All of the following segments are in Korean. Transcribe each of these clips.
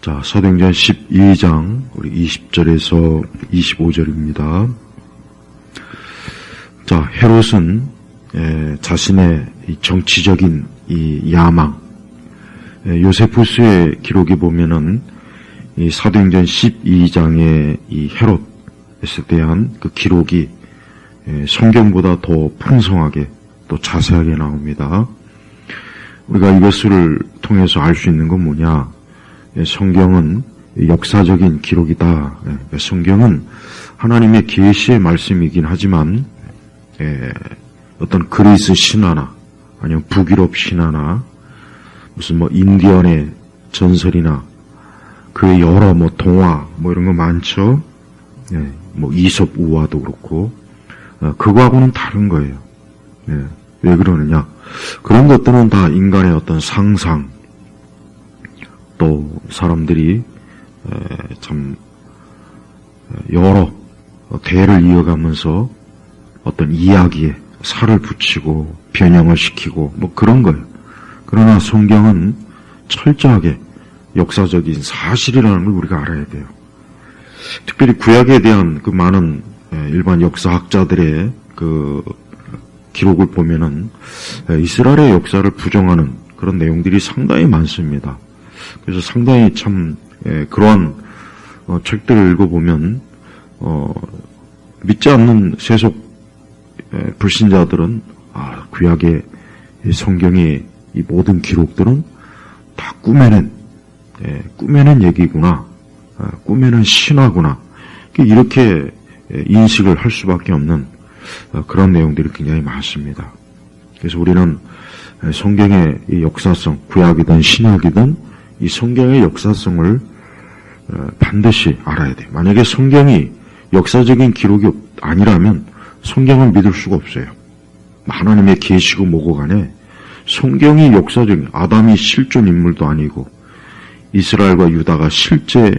자, 사도행전 12장 우리 20절에서 25절입니다. 자, 헤롯은 자신의 정치적인 이 야망, 요세푸스의 기록에 보면은 이 사도행전 12장의 이 헤롯에 대한 그 기록이 성경보다 더 풍성하게 또 자세하게 나옵니다. 우리가 이것을 통해서 알 수 있는 건 뭐냐? 성경은 역사적인 기록이다. 성경은 하나님의 계시의 말씀이긴 하지만 어떤 그리스 신화나 아니면 북유럽 신화나 무슨 인디언의 전설이나 그 여러 동화 이런 거 많죠. 이솝 우화도 그렇고 그거하고는 다른 거예요. 왜 그러느냐? 그런 것들은 다 인간의 어떤 상상, 또 사람들이 참 여러 대를 이어가면서 어떤 이야기에 살을 붙이고 변형을 시키고 그런 거예요. 그러나 성경은 철저하게 역사적인 사실이라는 걸 우리가 알아야 돼요. 특별히 구약에 대한 그 많은 일반 역사학자들의 그 기록을 보면은 이스라엘의 역사를 부정하는 그런 내용들이 상당히 많습니다. 그래서 상당히 참 그러한 책들을 읽어보면 믿지 않는 세속 불신자들은 구약의 성경의 이 모든 기록들은 다 꾸며낸 얘기구나, 꾸며낸 신화구나, 이렇게 인식을 할 수밖에 없는 그런 내용들이 굉장히 많습니다. 그래서 우리는 성경의 이 역사성, 구약이든 신약이든 이 성경의 역사성을 반드시 알아야 돼요. 만약에 성경이 역사적인 기록이 아니라면 성경을 믿을 수가 없어요. 하나님의 계시고 뭐고 간에 성경이 역사적인, 아담이 실존 인물도 아니고 이스라엘과 유다가 실제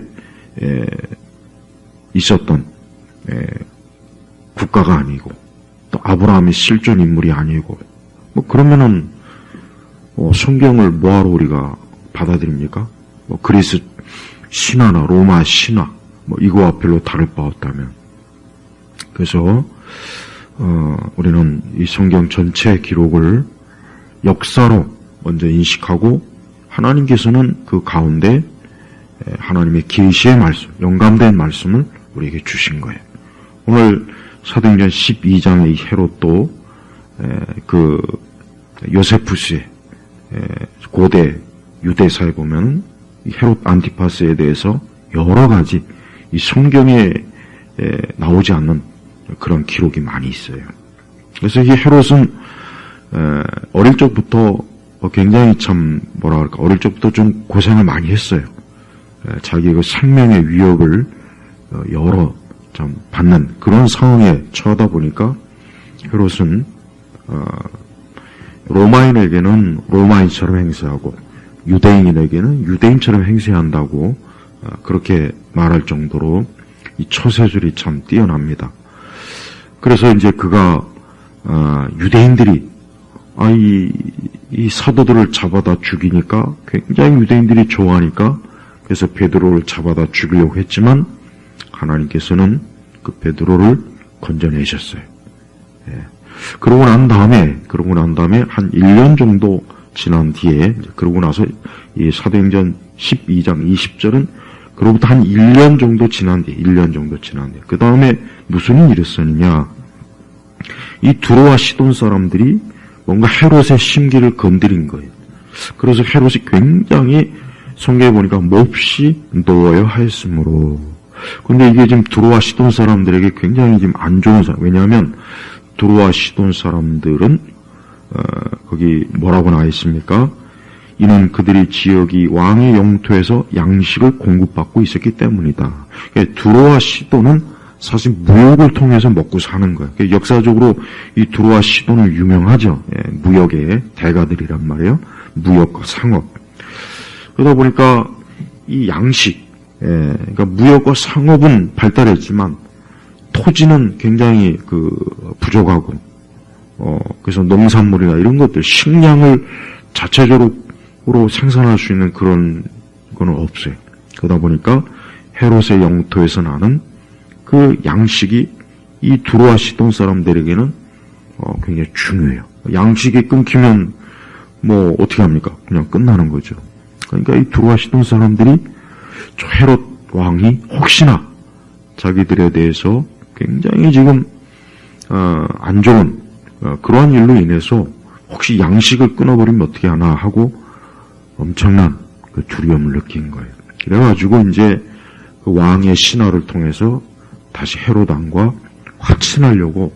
있었던 국가가 아니고 또 아브라함이 실존 인물이 아니고 그러면은 성경을 뭐하러 우리가 받아들입니까? 그리스 신화나 로마 신화 이거와 별로 다를 바 없다면. 그래서 우리는 이 성경 전체 기록을 역사로 먼저 인식하고 하나님께서는 그 가운데 하나님의 계시의 말씀, 영감된 말씀을 우리에게 주신 거예요. 오늘 사도행전 12장의 이 헤롯도 그 요세푸스의 고대 유대사에 보면 이 헤롯 안티파스에 대해서 여러 가지 이 성경에 나오지 않는 그런 기록이 많이 있어요. 그래서 이 헤롯은 어릴 적부터 굉장히 참 어릴 적부터 좀 고생을 많이 했어요. 자기의 그 생명의 위협을 여러 참 받는 그런 상황에 처하다 보니까 헤롯은 로마인에게는 로마인처럼 행세하고 유대인에게는 유대인처럼 행세한다고 그렇게 말할 정도로 이 처세술이 참 뛰어납니다. 그래서 이제 그가 유대인들이 이 사도들을 잡아다 죽이니까 굉장히 유대인들이 좋아하니까 그래서 베드로를 잡아다 죽이려고 했지만 하나님께서는 그 베드로를 건져내셨어요. 그러고 난 다음에 한 1년 정도 지난 뒤에, 그러고 나서 이 사도행전 12장 20절은 그로부터 한 1년 정도 지난 뒤에, 그 다음에 무슨 일이 있었느냐. 이 두로와 시돈 사람들이 뭔가 헤롯의 심기를 건드린 거예요. 그래서 헤롯이 굉장히 성경에 보니까 몹시 노하여 하였으므로. 근데 이게 지금 두로와 시돈 사람들에게 굉장히 지금 안 좋은 사람. 왜냐하면 두로와 시돈 사람들은 거기 뭐라고 나와 있습니까? 이는 그들의 지역이 왕의 영토에서 양식을 공급받고 있었기 때문이다. 두로와 시돈은 사실 무역을 통해서 먹고 사는 거예요. 역사적으로 이 두로와 시돈은 유명하죠. 무역의 대가들이란 말이에요. 무역과 상업. 그러다 보니까 이 양식, 그러니까 무역과 상업은 발달했지만 토지는 굉장히 부족하고, 그래서 농산물이나 이런 것들, 식량을 자체적으로 생산할 수 있는 그런 거는 없어요. 그러다 보니까 헤롯의 영토에서 나는 그 양식이 이 두로와 시돈 사람들에게는 굉장히 중요해요. 양식이 끊기면 뭐 어떻게 합니까? 그냥 끝나는 거죠. 그러니까 이 두로와 시돈 사람들이 저 헤롯 왕이 혹시나 자기들에 대해서 굉장히 지금 안 좋은 그러한 일로 인해서 혹시 양식을 끊어버리면 어떻게 하나 하고 엄청난 그 두려움을 느낀 거예요. 그래가지고 이제 그 왕의 신하를 통해서 다시 헤롯 왕과 화친하려고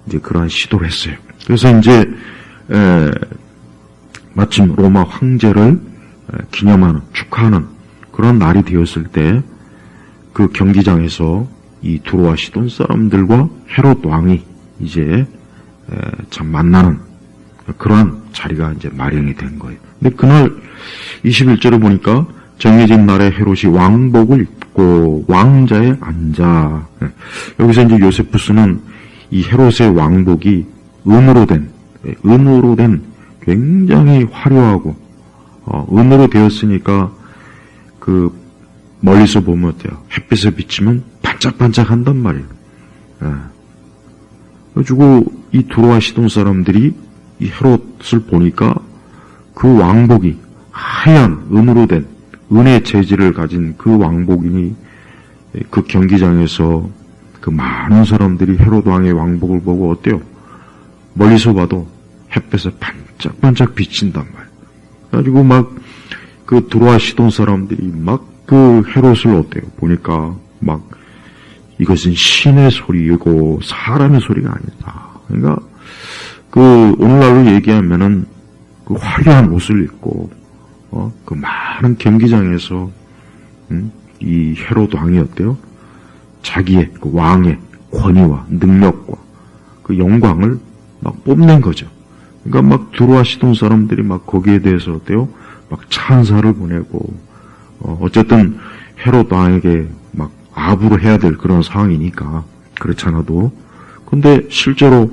이제 그러한 시도를 했어요. 그래서 이제 마침 로마 황제를 기념하는 축하하는 그런 날이 되었을 때 그 경기장에서 이 두로와 시돈 사람들과 헤롯 왕이 이제 참 만나는 그러한 자리가 이제 마련이 된 거예요. 근데 그날 21절을 보니까 정해진 날에 헤롯이 왕복을 입고 왕자에 앉아. 여기서 이제 요세푸스는 이 헤롯의 왕복이 은으로 된 굉장히 화려하고 은으로 되었으니까 그 멀리서 보면 어때요? 햇빛에 비치면 반짝반짝한단 말이에요. 그래가지고 이 두로와 시돈 사람들이 이 헤롯을 보니까 그 왕복이 하얀 은으로 된 은의 재질을 가진 그 왕복이니 그 경기장에서 그 많은 사람들이 헤롯 왕의 왕복을 보고 어때요? 멀리서 봐도 햇볕에 반짝반짝 비친단 말이에요. 그래가지고 막 그 두로와 시돈 사람들이 막 그 헤롯을 어때요? 보니까 막 이것은 신의 소리이고 사람의 소리가 아니다. 그러니까 그 오늘날로 얘기하면은 그 화려한 옷을 입고 그 많은 경기장에서 이 헤롯 왕이 어때요? 자기의 그 왕의 권위와 능력과 그 영광을 막 뽐낸 거죠. 그러니까 막 두로와 시돈 사람들이 막 거기에 대해서 어때요? 막 찬사를 보내고 어쨌든 헤롯 왕에게 막 아부를 해야 될 그런 상황이니까 그렇지 않아도 근데 실제로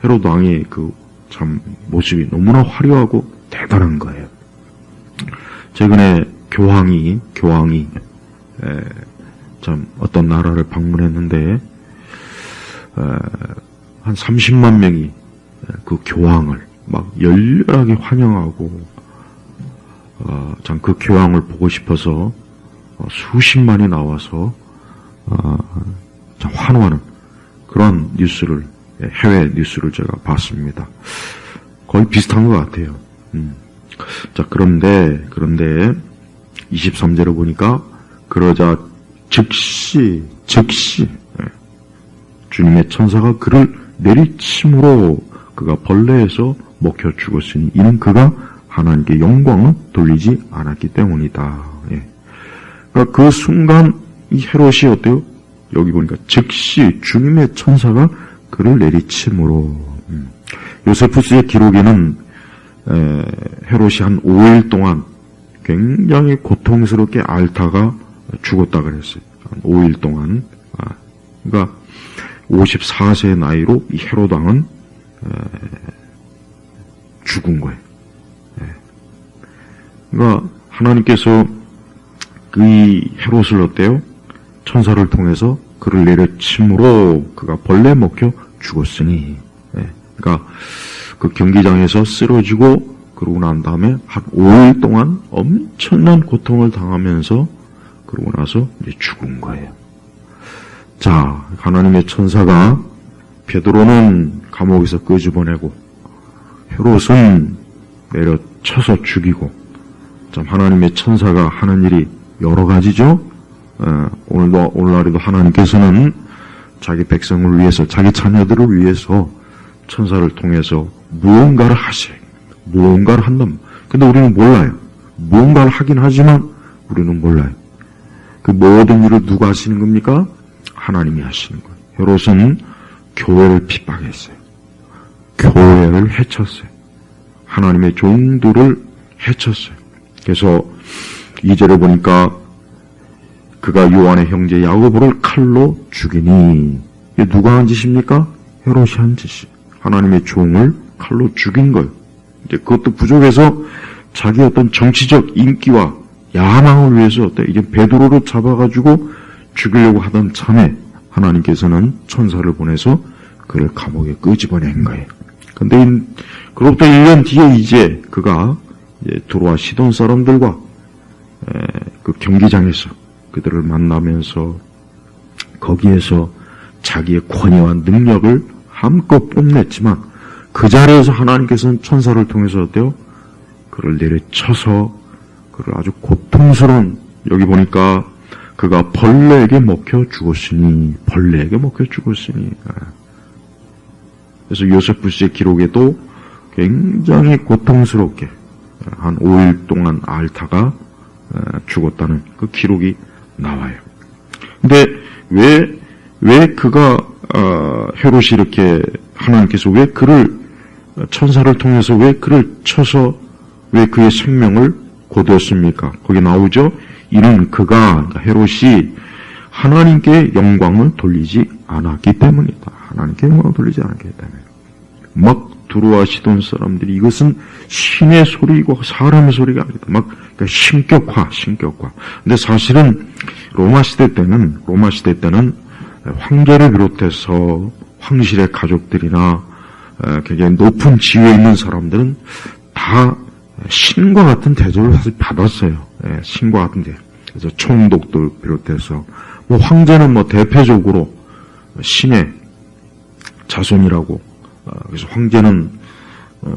헤롯 왕의 그 참 모습이 너무나 화려하고 대단한 거예요. 최근에 교황이 참 어떤 나라를 방문했는데 한 30만 명이 그 교황을 막 열렬하게 환영하고 참 그 교황을 보고 싶어서 수십만이 나와서 참 환호하는 그런 뉴스를 해외 뉴스를 제가 봤습니다. 거의 비슷한 것 같아요. 자 그런데 23절을 보니까 그러자 즉시 주님의 천사가 그를 내리침으로 그가 벌레에서 먹혀 죽었으니 이는 그가 하나님께 영광을 돌리지 않았기 때문이다. 예. 그러니까 그 순간 이 헤롯이 어때요? 여기 보니까 즉시 주님의 천사가 그를 내리침으로 요세푸스의 기록에는 헤롯이 한 5일 동안 굉장히 고통스럽게 앓다가 죽었다 그랬어요. 한 5일 동안. 그러니까 54세의 나이로 이 헤롯 왕은 죽은 거예요. 그러니까 하나님께서 그 헤롯을 어때요? 천사를 통해서 그를 내려침으로 그가 벌레 먹혀 죽었으니. 그러니까 그 경기장에서 쓰러지고 그러고 난 다음에 한 5일 동안 엄청난 고통을 당하면서 그러고 나서 이제 죽은 거예요. 자, 하나님의 천사가 베드로는 감옥에서 끄집어내고 헤롯은 내려쳐서 죽이고 참 하나님의 천사가 하는 일이 여러 가지죠. 오늘날에도 하나님께서는 자기 백성을 위해서 자기 자녀들을 위해서 천사를 통해서 무언가를 하세요. 무언가를 한다면 근데 우리는 몰라요. 무언가를 하긴 하지만 우리는 몰라요. 그 모든 일을 누가 하시는 겁니까? 하나님이 하시는 거예요. 헤롯은 교회를 핍박했어요. 교회를 해쳤어요. 하나님의 종들을 해쳤어요. 그래서 2절에 보니까 그가 요한의 형제 야고보를 칼로 죽이니 이게 누가 한 짓입니까? 헤롯이 한 짓이. 하나님의 종을 칼로 죽인 거예요. 이제 그것도 부족해서 자기 어떤 정치적 인기와 야망을 위해서 어때? 이게 베드로를 잡아가지고 죽이려고 하던 참에 하나님께서는 천사를 보내서 그를 감옥에 끄집어낸 거예요. 근데 그로부터 1년 뒤에 이제 그가 두로와 시돈 사람들과 그 경기장에서 그들을 만나면서 거기에서 자기의 권위와 능력을 한껏 뽐냈지만 그 자리에서 하나님께서는 천사를 통해서 어때요? 그를 내려쳐서 그를 아주 고통스러운, 여기 보니까 그가 벌레에게 먹혀 죽었으니, 그래서 요세푸스의 기록에도 굉장히 고통스럽게 한 5일 동안 앓다가 죽었다는 그 기록이 나와요. 근데 왜 그가 헤롯이 이렇게 하나님께서 왜 그를 천사를 통해서 왜 그를 쳐서 왜 그의 생명을 거두었습니까? 거기 나오죠. 이는 그가 헤롯이 하나님께 영광을 돌리지 않았기 때문이다. 하나님께 영광을 돌리지 않았기 때문에. 막 두루와 시돈 사람들이 이것은 신의 소리이고 사람의 소리가 아니다. 막 그러니까 신격화. 근데 사실은 로마 시대 때는 황제를 비롯해서 황실의 가족들이나 굉장히 높은 지위에 있는 사람들은 다 신과 같은 대접을 사실 받았어요. 신과 같은 대접. 그래서 총독들 비롯해서 황제는 대표적으로 신의 자손이라고. 그래서 황제는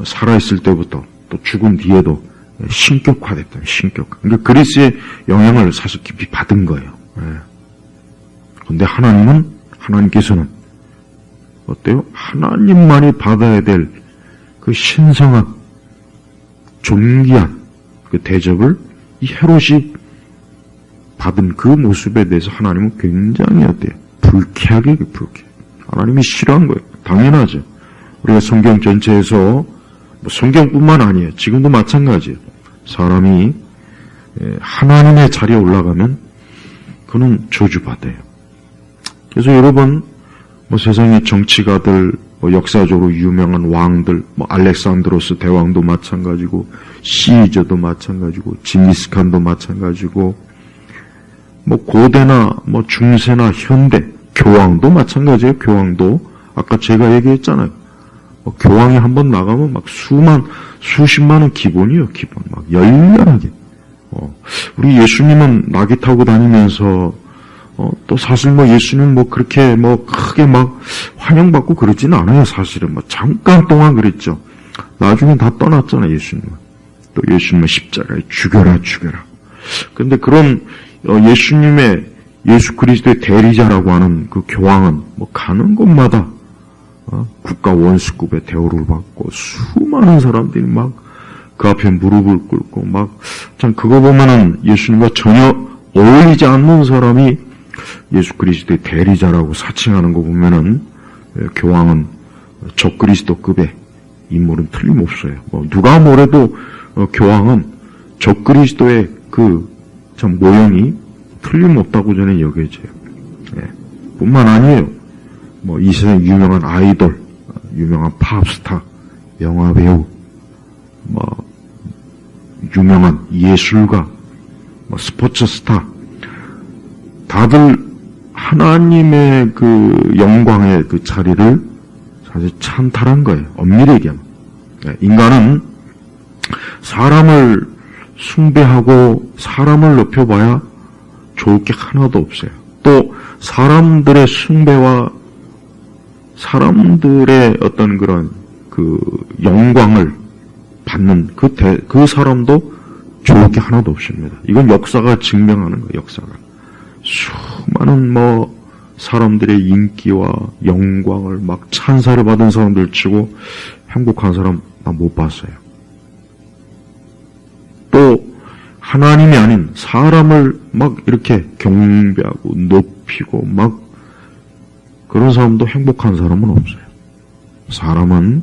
살아있을 때부터 또 죽은 뒤에도 신격화됐다. 신격화. 그러니까 그리스의 영향을 사실 깊이 받은 거예요. 그런데 하나님께서는 어때요? 하나님만이 받아야 될 그 신성한 존귀한 그 대접을 이 헤롯이 받은 그 모습에 대해서 하나님은 굉장히 어때요? 불쾌하게. 하나님이 싫어한 거예요. 당연하죠. 우리가 성경 전체에서 성경뿐만 아니에요. 지금도 마찬가지예요. 사람이 하나님의 자리에 올라가면 그는 저주받아요. 그래서 여러분 세상의 정치가들 역사적으로 유명한 왕들 알렉산드로스 대왕도 마찬가지고 시저도 마찬가지고 징기스칸도 마찬가지고 고대나 중세나 현대 교황도 마찬가지예요. 교황도 아까 제가 얘기했잖아요. 교황이 한번 나가면 수십만 원 기본이에요. 기본 열렬하게. 우리 예수님은 나귀 타고 다니면서 또 사실 예수님 그렇게 크게 환영받고 그러지는 않아요. 사실은 잠깐 동안 그랬죠. 나중엔 다 떠났잖아요. 예수님은. 또 예수님은 십자가에 죽여라. 근데 그런 예수 그리스도의 대리자라고 하는 그 교황은 가는 곳마다 국가 원수급의 대우를 받고 수많은 사람들이 그 앞에 무릎을 꿇고 참 그거 보면은 예수님과 전혀 어울리지 않는 사람이 예수 그리스도의 대리자라고 사칭하는 거 보면은 교황은 적그리스도급의 인물은 틀림없어요. 누가 뭐래도 교황은 적그리스도의 그 참 모형이 틀림없다고 저는 여겨져요. 뿐만 아니에요. 이 세상 유명한 아이돌, 유명한 팝스타, 영화배우, 유명한 예술가, 스포츠 스타, 다들 하나님의 그 영광의 그 자리를 사실 찬탈한 거예요. 엄밀히 얘기하면. 인간은 사람을 숭배하고 사람을 높여봐야 좋을 게 하나도 없어요. 또 사람들의 숭배와 사람들의 어떤 그런 그 영광을 받는 그 사람도 좋을 게 하나도 없습니다. 이건 역사가 증명하는 거예요. 역사가. 수많은 사람들의 인기와 영광을 찬사를 받은 사람들 치고 행복한 사람 난 못 봤어요. 또 하나님이 아닌 사람을 이렇게 경배하고 높이고 그런 사람도 행복한 사람은 없어요. 사람은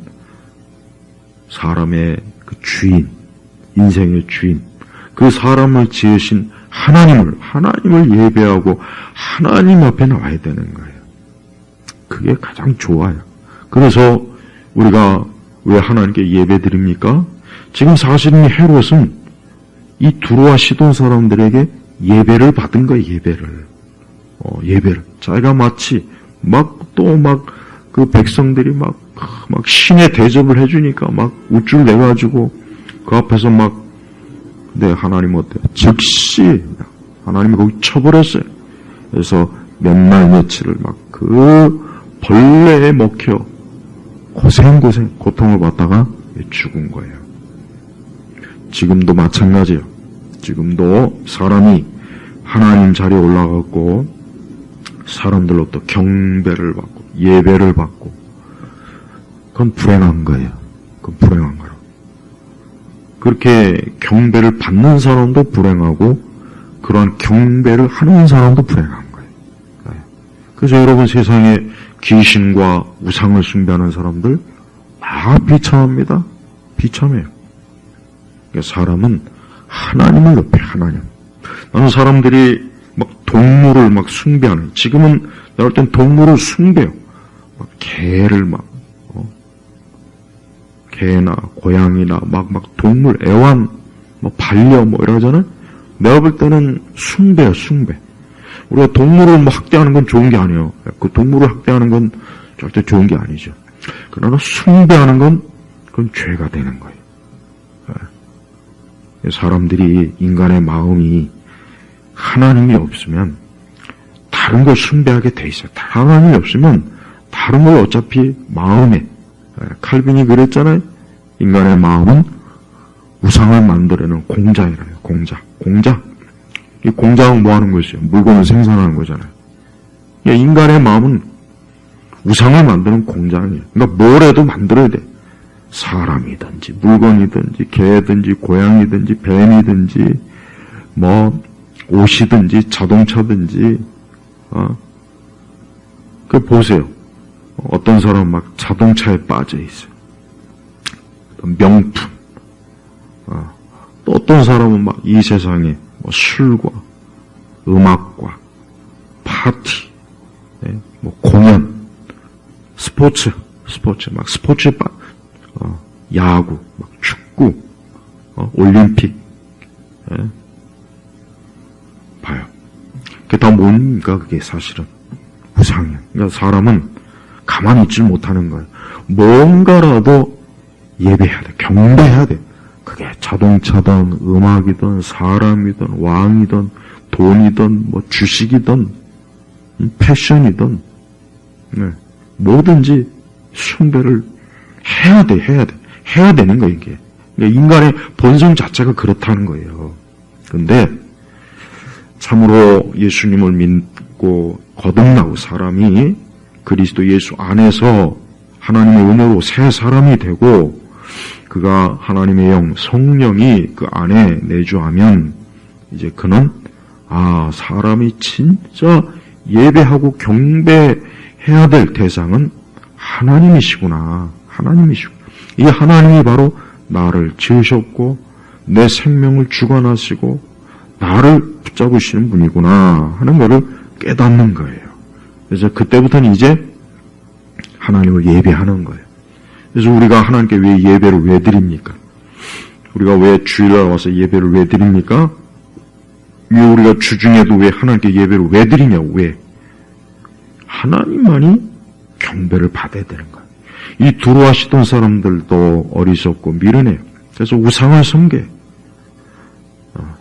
사람의 그 주인, 인생의 주인, 그 사람을 지으신 하나님을 예배하고 하나님 앞에 나와야 되는 거예요. 그게 가장 좋아요. 그래서 우리가 왜 하나님께 예배 드립니까? 지금 사실은 헤롯은 이 두로와 시돈 사람들에게 예배를 받은 거예요. 예배를. 자기가 마치 그 백성들이 막 신의 대접을 해주니까 막 우쭐 내가지고 그 앞에서 네, 하나님 어때요? 즉시 하나님이 거기 쳐버렸어요. 그래서 몇 날 며칠을 그 벌레에 먹혀 고통을 받다가 죽은 거예요. 지금도 마찬가지예요. 지금도 사람이 하나님 자리에 올라가고 사람들로부터 경배를 받고 예배를 받고 그건 불행한 거예요. 그건 불행한 거예요. 그렇게 경배를 받는 사람도 불행하고 그러한 경배를 하는 사람도 불행한 거예요. 그래서 여러분 세상에 귀신과 우상을 숭배하는 사람들 다 비참합니다. 비참해요. 그러니까 사람은 하나님을 높여 하나님. 나는 사람들이 동물을 숭배하는, 지금은 내가 볼 땐 동물을 숭배해요. 개를 개나 고양이나 동물, 애완, 반려 이러잖아요. 내가 볼 때는 숭배예요, 숭배. 우리가 동물을 학대하는 건 좋은 게 아니에요. 그 동물을 학대하는 건 절대 좋은 게 아니죠. 그러나 숭배하는 건 그건 죄가 되는 거예요. 사람들이, 인간의 마음이 하나님이 없으면 다른 걸 숭배하게 돼 있어요. 하나님이 없으면 다른 걸 어차피 마음에, 칼빈이 그랬잖아요. 인간의 마음은 우상을 만들어내는 공장이라요. 공장. 이 공장은 뭐 하는 것이에요? 물건을 생산하는 거잖아요. 인간의 마음은 우상을 만드는 공장이에요. 그러니까 뭘 해도 만들어야 돼. 사람이든지 물건이든지 개든지 고양이든지 뱀이든지 옷이든지 자동차든지 그 보세요. 어떤 사람은 자동차에 빠져 있어요. 명품. 또 어떤 사람은 이 세상에 술과 음악과 파티, 공연, 스포츠, 야구, 축구, 올림픽, 봐요. 그게 다 뭡니까? 그게 사실은 우상이에요. 그러니까 사람은 가만히 있질 못하는 거예요. 뭔가라도 예배해야 돼, 경배해야 돼. 그게 자동차든 음악이든 사람이든 왕이든 돈이든 주식이든 패션이든 뭐든지 숭배를 해야 되는 거예요. 이게 인간의 본성 자체가 그렇다는 거예요. 그런데 참으로 예수님을 믿고 거듭나고 사람이 그리스도 예수 안에서 하나님의 은혜로 새 사람이 되고 그가 하나님의 영 성령이 그 안에 내주하면 이제 그는 사람이 진짜 예배하고 경배해야 될 대상은 하나님이시구나. 이 하나님이 바로 나를 지으셨고 내 생명을 주관하시고 나를 붙잡으시는 분이구나 하는 것을 깨닫는 거예요. 그래서 그때부터는 이제 하나님을 예배하는 거예요. 그래서 우리가 하나님께 예배를 왜 드립니까? 우리가 왜 주일날 와서 예배를 왜 드립니까? 왜 우리가 주중에도 왜 하나님께 예배를 왜 드리냐고. 왜? 하나님만이 경배를 받아야 되는 거예요. 이 두로와 시돈 사람들도 어리석고 미련해요. 그래서 우상을 섬겨요.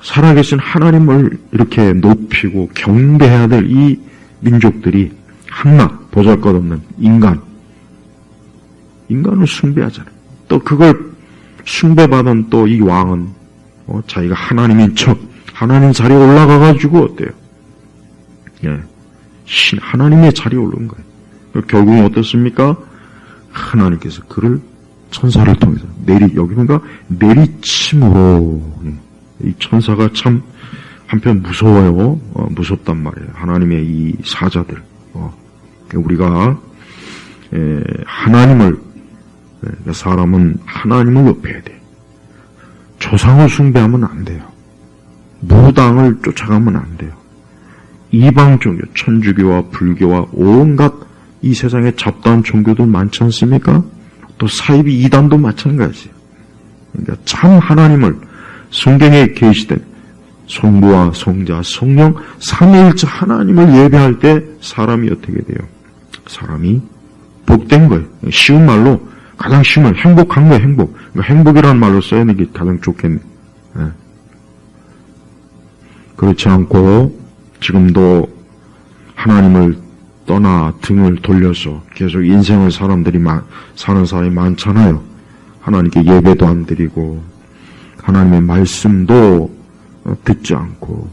살아계신 하나님을 이렇게 높이고 경배해야 될 이 민족들이 한낱 보잘것없는 인간을 숭배하잖아요. 또 그걸 숭배받은 또 이 왕은 자기가 하나님인 척 하나님 자리에 올라가가지고 어때요? 하나님의 자리에 오른 거예요. 결국은 어떻습니까? 하나님께서 그를 천사를 통해서 여기 보니까 내리침으로, 이 천사가 참 한편 무서워요. 무섭단 말이에요. 하나님의 이 사자들. 우리가 하나님을, 사람은 하나님을 높여야 돼. 조상을 숭배하면 안 돼요. 무당을 쫓아가면 안 돼요. 이방 종교, 천주교와 불교와 온갖 이 세상에 잡다한 종교들 많지 않습니까? 또 사이비 이단도 마찬가지예요. 그러니까 참 하나님을 성경에 계시된 성부와 성자, 성령, 삼위일체 하나님을 예배할 때 사람이 어떻게 돼요? 사람이 복된 거예요. 쉬운 말로 가장 쉬운 말, 행복한 거예요. 행복. 그러니까 행복이라는 말로 써야 하는 게 가장 좋겠네. 네. 그렇지 않고 지금도 하나님을 떠나 등을 돌려서 계속 인생을 사는 사람이 많잖아요. 하나님께 예배도 안 드리고 하나님의 말씀도 듣지 않고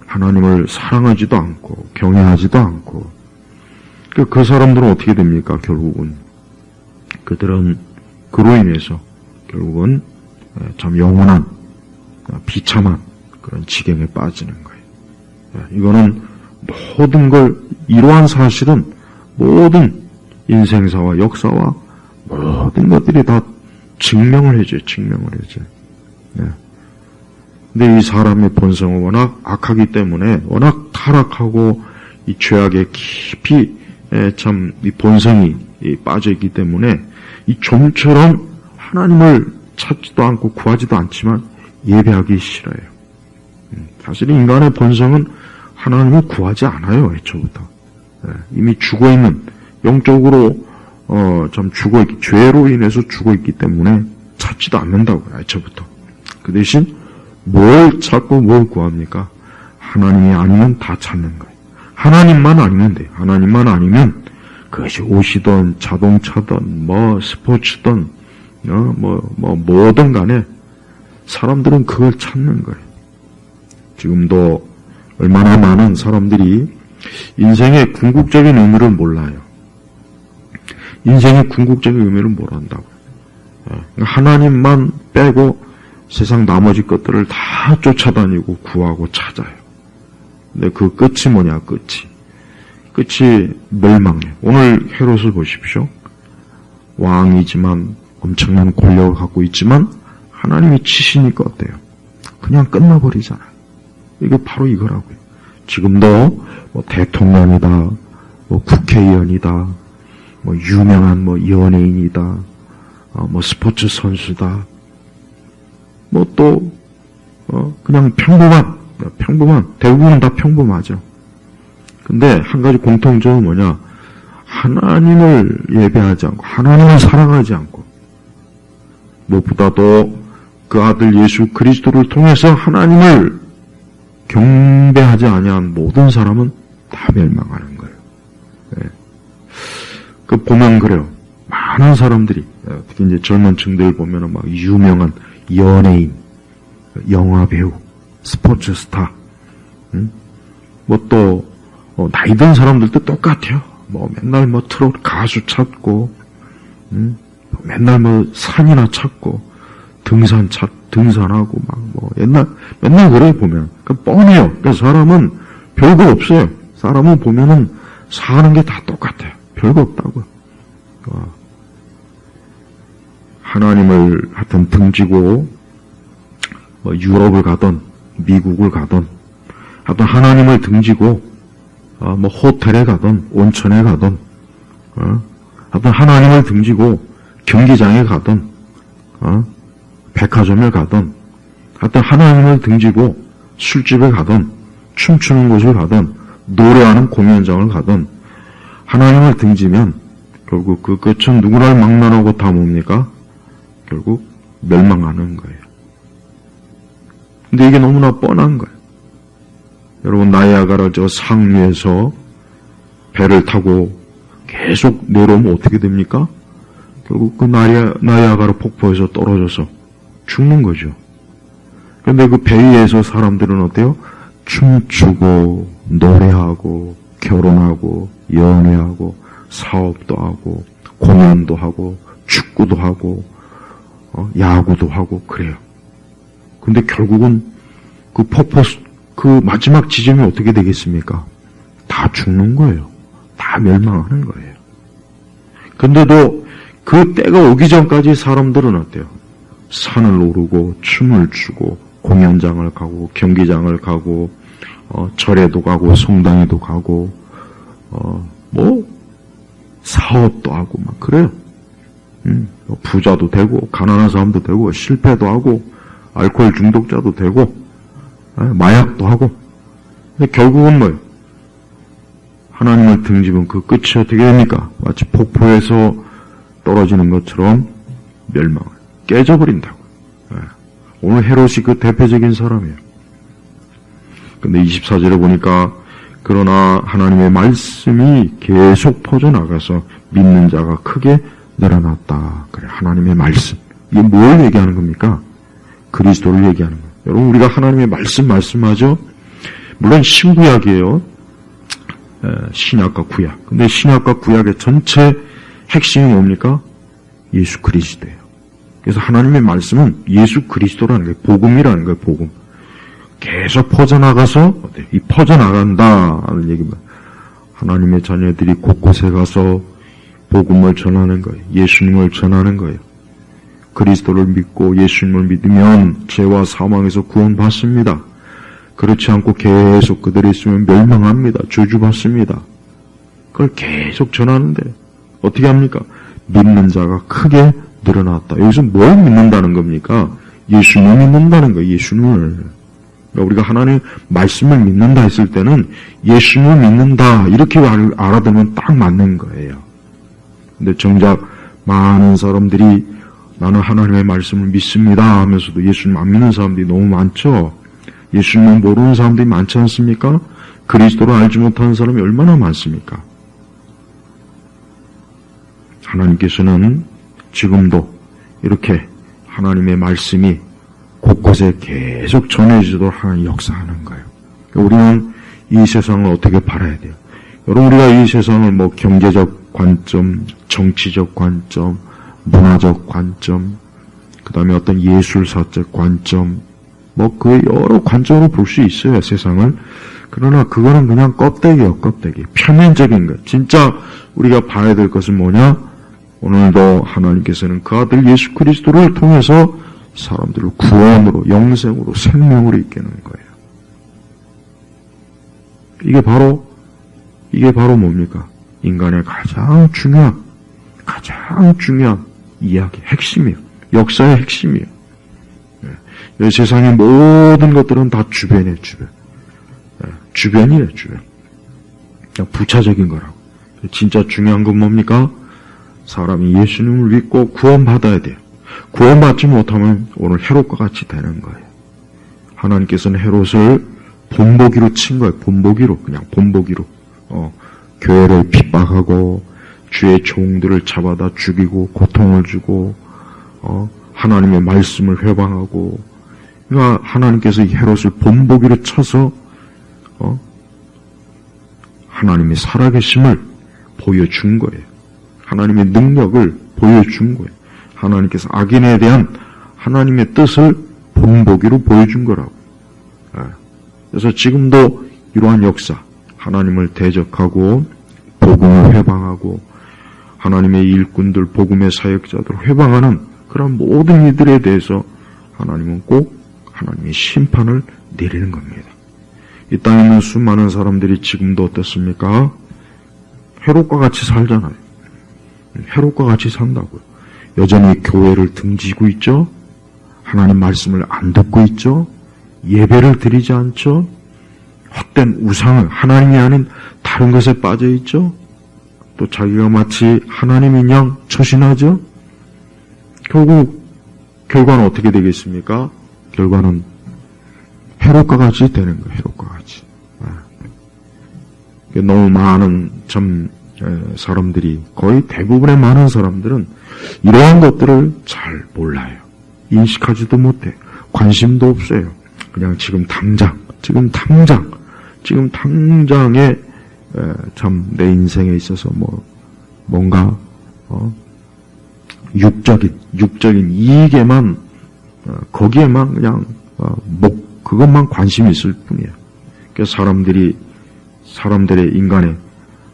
하나님을 사랑하지도 않고 경외하지도 않고 그 사람들은 어떻게 됩니까? 결국은 그들은 그로 인해서 결국은 참 영원한 비참한 그런 지경에 빠지는 거예요. 이거는 모든 걸 이러한 사실은 모든 인생사와 역사와 모든 것들이 다 증명을 해줘요. 증명을 해줘요. 네. 근데 이 사람의 본성은 워낙 악하기 때문에 워낙 타락하고 이 죄악에 깊이 참 이 본성이 빠져있기 때문에 이 좀처럼 하나님을 찾지도 않고 구하지도 않지만 예배하기 싫어요. 사실 인간의 본성은 하나님을 구하지 않아요. 애초부터. 이미 죽어있는 영적으로 참 죽어있기 죄로 인해서 죽어있기 때문에 찾지도 않는다고요. 애초부터. 그 대신 뭘 찾고 뭘 구합니까? 하나님이 아니면 다 찾는 거예요. 하나님만 아니면 돼요. 하나님만 아니면 그것이 옷이든 자동차든 스포츠든 뭐든 간에 사람들은 그걸 찾는 거예요. 지금도 얼마나 많은 사람들이 인생의 궁극적인 의미를 몰라요. 인생의 궁극적인 의미를 모른다고요. 하나님만 빼고 세상 나머지 것들을 다 쫓아다니고 구하고 찾아요. 근데 그 끝이 뭐냐, 끝이 멸망이에요. 오늘 헤롯을 보십시오. 왕이지만 엄청난 권력을 갖고 있지만 하나님이 치시니까 어때요? 그냥 끝나버리잖아요. 이게 바로 이거라고요. 지금도 대통령이다, 국회의원이다, 유명한 연예인이다, 스포츠 선수다, 또 그냥 평범한 대부분은 다 평범하죠. 근데 한 가지 공통점은 뭐냐? 하나님을 예배하지 않고 하나님을 사랑하지 않고 무엇보다도 그 아들 예수 그리스도를 통해서 하나님을 경배하지 아니한 모든 사람은 다 멸망하는 거예요. 네. 그 보면 그래요. 많은 사람들이 특히 이제 젊은 층들 보면은 막 유명한 연예인, 영화 배우, 스포츠 스타, 또 나이 든 사람들도 똑같아요. 맨날 트롯 가수 찾고, 맨날 산이나 찾고, 등산하고 맨날 그래 보면. 뻔해요. 사람은 별거 없어요. 사람은 보면은 사는 게 다 똑같아요. 별거 없다고요. 하나님을 하여튼 등지고, 유럽을 가던, 미국을 가던, 하여튼 하나님을 등지고, 호텔에 가던, 온천에 가던, 하여튼 하나님을 등지고, 경기장에 가던, 백화점에 가던, 하여튼 하나님을 등지고, 술집에 가던, 춤추는 곳을 가던, 노래하는 공연장을 가던, 하나님을 등지면, 결국 그 끝은 누구를 망라하고 다 뭡니까? 결국 멸망하는 거예요. 근데 이게 너무나 뻔한 거예요. 여러분, 나이아가라 저 상 위에서 배를 타고 계속 내려오면 어떻게 됩니까? 결국 그 나이아가라 폭포에서 떨어져서 죽는 거죠. 그런데 그 배 위에서 사람들은 어때요? 춤추고, 노래하고, 결혼하고, 연애하고, 사업도 하고, 공연도 하고, 축구도 하고, 야구도 하고, 그래요. 근데 결국은 그 폭포, 그 마지막 지점이 어떻게 되겠습니까? 다 죽는 거예요. 다 멸망하는 거예요. 근데도 그 때가 오기 전까지 사람들은 어때요? 산을 오르고, 춤을 추고, 공연장을 가고, 경기장을 가고, 절에도 가고, 성당에도 가고, 사업도 하고, 그래요. 부자도 되고, 가난한 사람도 되고, 실패도 하고, 알코올 중독자도 되고, 마약도 하고. 근데 결국은 뭐예요? 하나님을 등지면 그 끝이 어떻게 됩니까? 마치 폭포에서 떨어지는 것처럼 멸망을 깨져버린다고. 오늘 헤롯이 그 대표적인 사람이에요. 근데 24절에 보니까 그러나 하나님의 말씀이 계속 퍼져나가서 믿는 자가 크게 늘어났다. 그래, 하나님의 말씀. 이게 뭘 얘기하는 겁니까? 그리스도를 얘기하는 거예요. 여러분, 우리가 하나님의 말씀하죠? 물론 신구약이에요. 신약과 구약. 근데 신약과 구약의 전체 핵심이 뭡니까? 예수 그리스도예요. 그래서 하나님의 말씀은 예수 그리스도라는 거예요. 복음이라는 거예요. 복음. 계속 퍼져나가서 이 퍼져나간다는 얘기입니다. 하나님의 자녀들이 곳곳에 가서 복음을 전하는 거예요. 예수님을 전하는 거예요. 그리스도를 믿고 예수님을 믿으면 죄와 사망에서 구원받습니다. 그렇지 않고 계속 그들이 있으면 멸망합니다. 저주받습니다. 그걸 계속 전하는데 어떻게 합니까? 믿는 자가 크게 늘어났다. 여기서 뭘 믿는다는 겁니까? 예수님을 믿는다는 거예요. 예수님을. 그러니까 우리가 하나님 말씀을 믿는다 했을 때는 예수님을 믿는다 이렇게 알아두면 딱 맞는 거예요. 근데 정작 많은 사람들이 나는 하나님의 말씀을 믿습니다 하면서도 예수님 안 믿는 사람들이 너무 많죠. 예수님을 모르는 사람들이 많지 않습니까? 그리스도를 알지 못하는 사람이 얼마나 많습니까? 하나님께서는 지금도 이렇게 하나님의 말씀이 곳곳에 계속 전해지도록 하는 역사하는 거예요. 우리는 이 세상을 어떻게 바라야 돼요? 여러분, 우리가 이 세상을 뭐 경제적 관점, 정치적 관점, 문화적 관점, 그 다음에 어떤 예술사적 관점, 뭐 그 여러 관점으로 볼 수 있어요, 세상을. 그러나 그거는 그냥 껍데기예요, 껍데기. 표면적인 것. 진짜 우리가 봐야 될 것은 뭐냐? 오늘도 하나님께서는 그 아들 예수 그리스도를 통해서 사람들을 구원으로, 영생으로, 생명으로 이끄는 거예요. 이게 바로 뭡니까? 인간의 가장 중요한 이야기, 핵심이에요. 역사의 핵심이에요. 이 세상의 모든 것들은 다 주변이에요, 주변. 주변이에요, 주변. 그냥 부차적인 거라고. 진짜 중요한 건 뭡니까? 사람이 예수님을 믿고 구원받아야 돼요. 구원받지 못하면 오늘 헤롯과 같이 되는 거예요. 하나님께서는 헤롯을 본보기로 친 거예요. 본보기로. 그냥 본보기로. 교회를 핍박하고 주의 종들을 잡아다 죽이고 고통을 주고 하나님의 말씀을 회방하고, 그러니까 하나님께서 이 헤롯을 본보기로 쳐서 하나님의 살아계심을 보여준 거예요. 하나님의 능력을 보여준 거예요. 하나님께서 악인에 대한 하나님의 뜻을 본보기로 보여준 거라고. 그래서 지금도 이러한 역사, 하나님을 대적하고 복음을 회방하고 하나님의 일꾼들, 복음의 사역자들을 회방하는 그런 모든 이들에 대해서 하나님은 꼭 하나님의 심판을 내리는 겁니다. 이 땅에 있는 수많은 사람들이 지금도 어떻습니까? 헤롯과 같이 살잖아요. 헤롯과 같이 산다고요. 여전히 교회를 등지고 있죠. 하나님 말씀을 안 듣고 있죠. 예배를 드리지 않죠. 헛된 우상을, 하나님이 아닌 다른 것에 빠져 있죠. 또 자기가 마치 하나님인 양 처신하죠. 결과는 어떻게 되겠습니까? 결과는 헤롯과 같이 되는 거예요. 헤롯과 같이. 너무 많은 사람들이, 거의 대부분의 많은 사람들은 이러한 것들을 잘 몰라요. 인식하지도 못해. 관심도 없어요. 그냥 지금 당장에 참 내 인생에 있어서 뭔가 육적인 이익에만 거기에만 그냥 그것만 관심이 있을 뿐이에요. 그래서 사람들의 인간의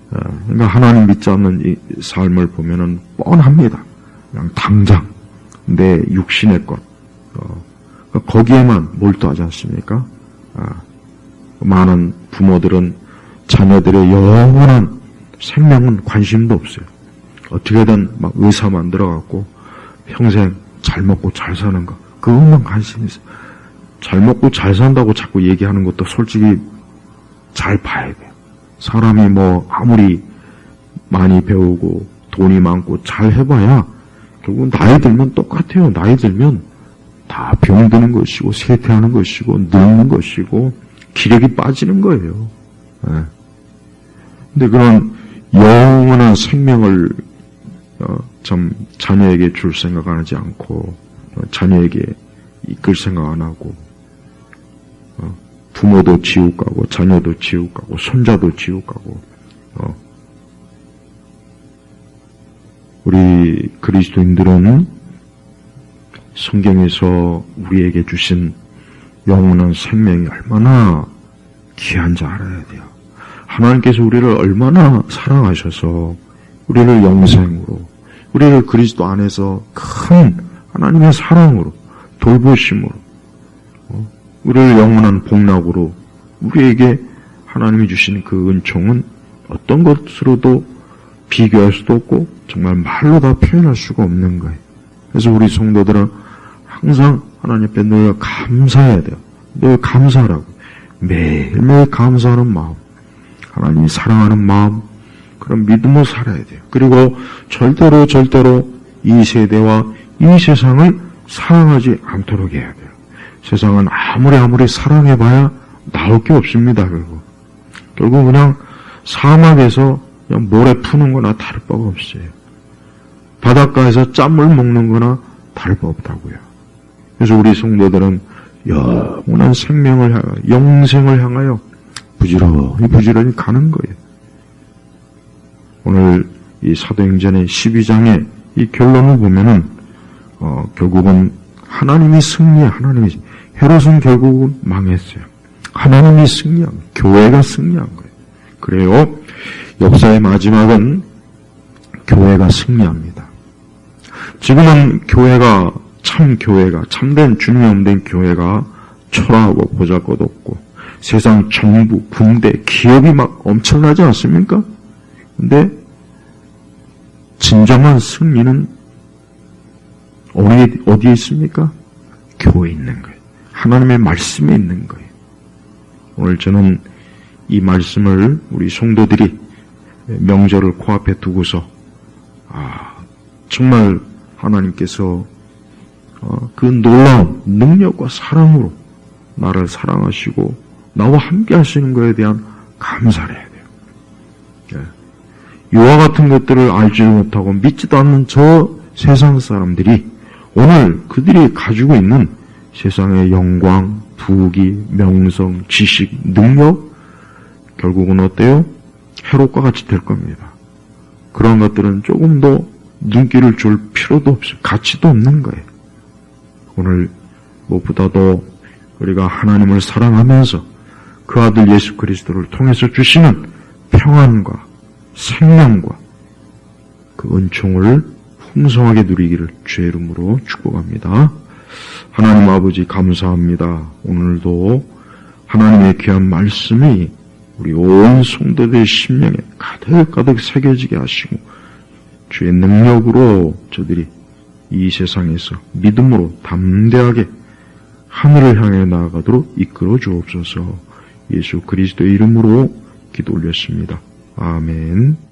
그러니까 하나님 믿지 않는 이 삶을 보면은 뻔합니다. 그냥 당장 내 육신의 것 거기에만 몰두하지 않습니까? 많은 부모들은 자녀들의 영원한 생명은 관심도 없어요. 어떻게든 막 의사 만들어갖고 평생 잘 먹고 잘 사는 거 그것만 관심 있어요. 잘 먹고 잘 산다고 자꾸 얘기하는 것도 솔직히 잘 봐야 돼요. 사람이 뭐 아무리 많이 배우고 돈이 많고 잘 해봐야 결국 나이 들면 똑같아요. 나이 들면 다 병드는 것이고 쇠퇴하는 것이고 늙는 것이고 기력이 빠지는 거예요. 네. 근데 그런 영원한 생명을 참 자녀에게 줄 생각 안 하지 않고 자녀에게 이끌 생각 안 하고 부모도 지옥 가고 자녀도 지옥 가고 손자도 지옥 가고 우리 그리스도인들은 성경에서 우리에게 주신 영원한 생명이 얼마나 귀한지 알아야 돼요. 하나님께서 우리를 얼마나 사랑하셔서 우리를 영생으로 우리를 그리스도 안에서 큰 하나님의 사랑으로 돌보심으로 우리를 영원한 복락으로 우리에게 하나님이 주신 그 은총은 어떤 것으로도 비교할 수도 없고 정말 말로 다 표현할 수가 없는 거예요. 그래서 우리 성도들은 항상 하나님 앞에 늘 감사해야 돼요. 늘 감사하라고. 매일매일 감사하는 마음, 하나님이 사랑하는 마음, 그런 믿음으로 살아야 돼요. 그리고 절대로 이 세대와 이 세상을 사랑하지 않도록 해야 돼요. 세상은 아무리 사랑해봐야 나올 게 없습니다. 결국 그냥 사막에서 그냥 모래 푸는 거나 다를 바가 없어요. 바닷가에서 짠물 먹는 거나 다를 바 없다고요. 그래서 우리 성도들은 영원한 생명을 향하여, 영생을 향하여 부지런히 가는 거예요. 오늘 이 사도행전의 12장의 이 결론을 보면은 결국은 하나님이 승리해. 헤롯은 결국은 망했어요. 하나님이 승리한, 교회가 승리한 거예요. 그래요. 역사의 마지막은 교회가 승리합니다. 지금은 참된 주님이 없는 교회가 초라하고 보잘것없고 세상 정부, 군대, 기업이 막 엄청나지 않습니까? 근데 진정한 승리는 어디에 있습니까? 교회에 있는 거예요. 하나님의 말씀에 있는 거예요. 오늘 저는 이 말씀을 우리 성도들이 명절을 코앞에 두고서 정말 하나님께서 그 놀라운 능력과 사랑으로 나를 사랑하시고 나와 함께 하시는 것에 대한 감사를 해야 돼요. 이와 같은 것들을 알지도 못하고 믿지도 않는 저 세상 사람들이 오늘 그들이 가지고 있는 세상의 영광, 부귀, 명성, 지식, 능력 결국은 어때요? 헤롯과 같이 될 겁니다. 그런 것들은 조금 더 눈길을 줄 필요도 없어요. 가치도 없는 거예요. 오늘 무엇보다도 우리가 하나님을 사랑하면서 그 아들 예수 그리스도를 통해서 주시는 평안과 생명과 그 은총을 풍성하게 누리기를 주의 이름으로 축복합니다. 하나님 아버지 감사합니다. 오늘도 하나님의 귀한 말씀이 우리 온 성도들의 심령에 가득가득 새겨지게 하시고 주의 능력으로 저들이 이 세상에서 믿음으로 담대하게 하늘을 향해 나아가도록 이끌어 주옵소서. 예수 그리스도의 이름으로 기도 올렸습니다. 아멘.